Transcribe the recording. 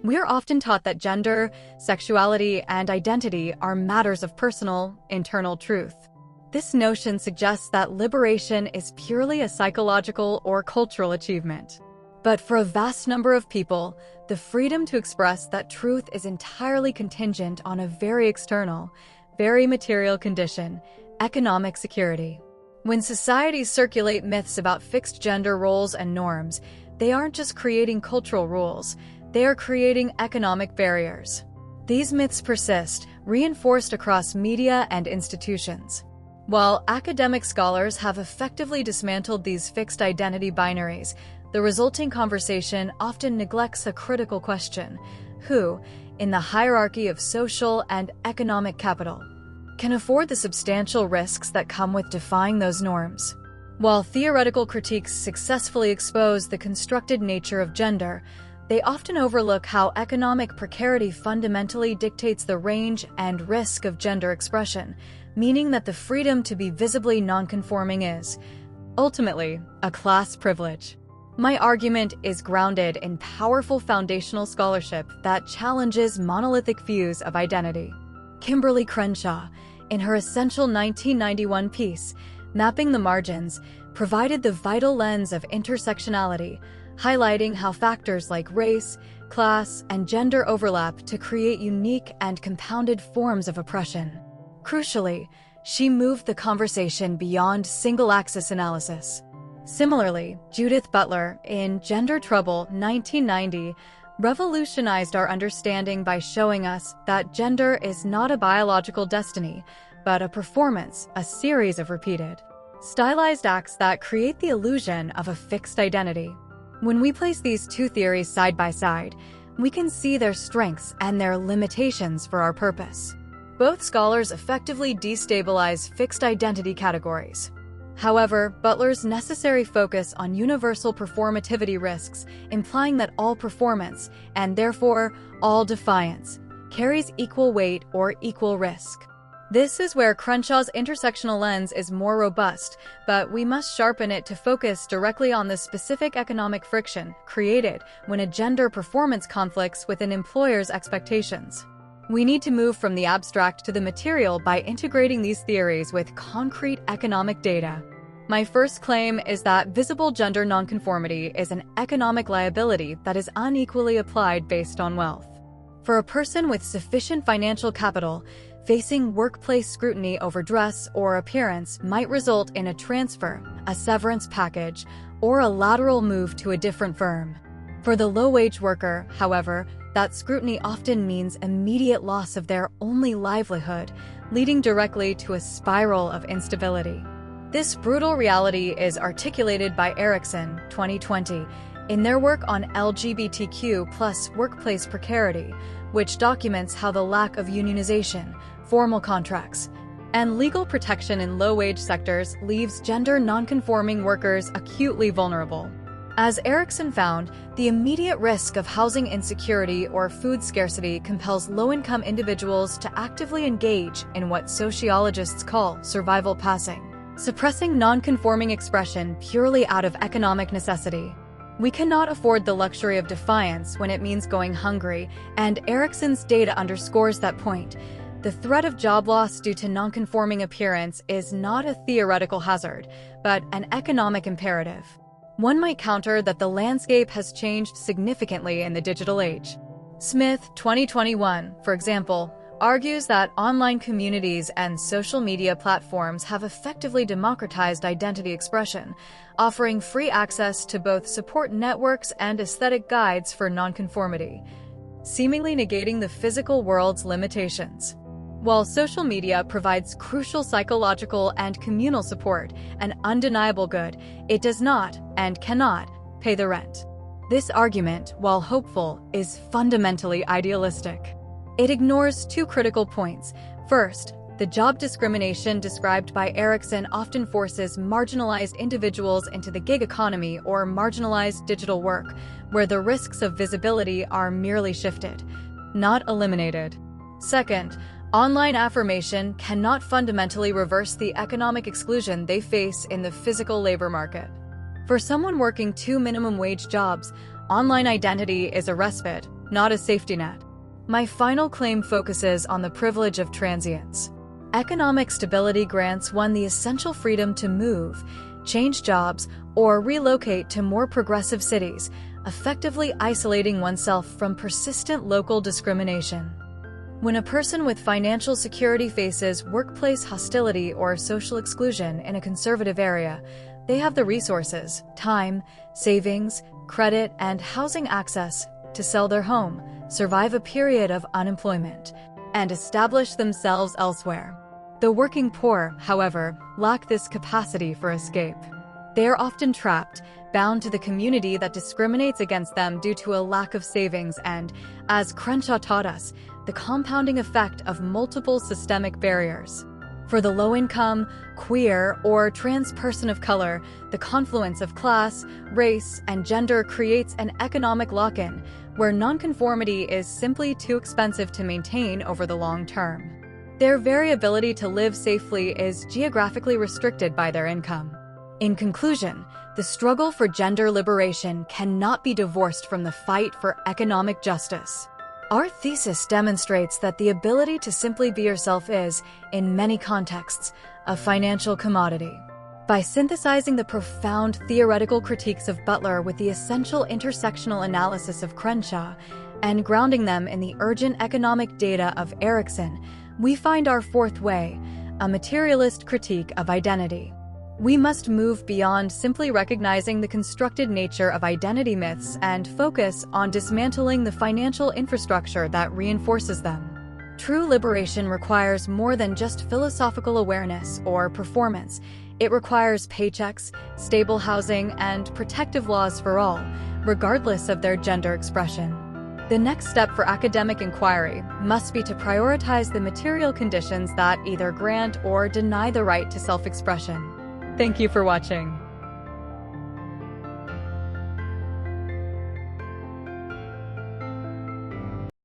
We are often taught that gender, sexuality, and identity are matters of personal, internal truth. This notion suggests that liberation is purely a psychological or cultural achievement. But for a vast number of people, the freedom to express that truth is entirely contingent on a very external, very material condition: economic security. When societies circulate myths about fixed gender roles and norms, they aren't just creating cultural rules, they are creating economic barriers. These myths persist, reinforced across media and institutions. While academic scholars have effectively dismantled these fixed identity binaries, the resulting conversation often neglects a critical question: who, in the hierarchy of social and economic capital, can afford the substantial risks that come with defying those norms? While theoretical critiques successfully expose the constructed nature of gender, they often overlook how economic precarity fundamentally dictates the range and risk of gender expression, meaning that the freedom to be visibly nonconforming is, ultimately, a class privilege. My argument is grounded in powerful foundational scholarship that challenges monolithic views of identity. Kimberly Crenshaw, in her essential 1991 piece, Mapping the Margins, provided the vital lens of intersectionality, highlighting how factors like race, class, and gender overlap to create unique and compounded forms of oppression. Crucially, she moved the conversation beyond single-axis analysis. Similarly, Judith Butler, in Gender Trouble, 1990, revolutionized our understanding by showing us that gender is not a biological destiny, but a performance, a series of repeated, stylized acts that create the illusion of a fixed identity. When we place these two theories side by side, we can see their strengths and their limitations for our purpose. Both scholars effectively destabilize fixed identity categories. However, Butler's necessary focus on universal performativity risks, implying that all performance, and therefore all defiance, carries equal weight or equal risk. This is where Crenshaw's intersectional lens is more robust, but we must sharpen it to focus directly on the specific economic friction created when a gender performance conflicts with an employer's expectations. We need to move from the abstract to the material by integrating these theories with concrete economic data. My first claim is that visible gender nonconformity is an economic liability that is unequally applied based on wealth. For a person with sufficient financial capital, facing workplace scrutiny over dress or appearance might result in a transfer, a severance package, or a lateral move to a different firm. For the low-wage worker, however, that scrutiny often means immediate loss of their only livelihood, leading directly to a spiral of instability. This brutal reality is articulated by Erickson, 2020, in their work on LGBTQ+ workplace precarity, which documents how the lack of unionization, formal contracts, and legal protection in low-wage sectors leaves gender nonconforming workers acutely vulnerable. As Erickson found, the immediate risk of housing insecurity or food scarcity compels low-income individuals to actively engage in what sociologists call survival passing, suppressing nonconforming expression purely out of economic necessity. We cannot afford the luxury of defiance when it means going hungry, and Erickson's data underscores that point. The threat of job loss due to nonconforming appearance is not a theoretical hazard, but an economic imperative. One might counter that the landscape has changed significantly in the digital age. Smith, 2021, for example, argues that online communities and social media platforms have effectively democratized identity expression, offering free access to both support networks and aesthetic guides for nonconformity, seemingly negating the physical world's limitations. While social media provides crucial psychological and communal support, an undeniable good, it does not, and cannot, pay the rent. This argument, while hopeful, is fundamentally idealistic. It ignores two critical points. First, the job discrimination described by Erickson often forces marginalized individuals into the gig economy or marginalized digital work, where the risks of visibility are merely shifted, not eliminated. Second, online affirmation cannot fundamentally reverse the economic exclusion they face in the physical labor market. For someone working 2 minimum wage jobs, online identity is a respite, not a safety net. My final claim focuses on the privilege of transience. Economic stability grants one the essential freedom to move, change jobs, or relocate to more progressive cities, effectively isolating oneself from persistent local discrimination. When a person with financial security faces workplace hostility or social exclusion in a conservative area, they have the resources, time, savings, credit, and housing access to sell their home, survive a period of unemployment, and establish themselves elsewhere. The working poor, however, lack this capacity for escape. They are often trapped, bound to the community that discriminates against them due to a lack of savings and, as Crenshaw taught us, the compounding effect of multiple systemic barriers. For the low-income, queer, or trans person of color, the confluence of class, race, and gender creates an economic lock-in, where nonconformity is simply too expensive to maintain over the long term. Their variability to live safely is geographically restricted by their income. In conclusion, the struggle for gender liberation cannot be divorced from the fight for economic justice. Our thesis demonstrates that the ability to simply be yourself is, in many contexts, a financial commodity. By synthesizing the profound theoretical critiques of Butler with the essential intersectional analysis of Crenshaw, and grounding them in the urgent economic data of Erikson, we find our fourth way, a materialist critique of identity. We must move beyond simply recognizing the constructed nature of identity myths and focus on dismantling the financial infrastructure that reinforces them. True liberation requires more than just philosophical awareness or performance. It requires paychecks, stable housing, and protective laws for all, regardless of their gender expression. The next step for academic inquiry must be to prioritize the material conditions that either grant or deny the right to self-expression. Thank you for watching.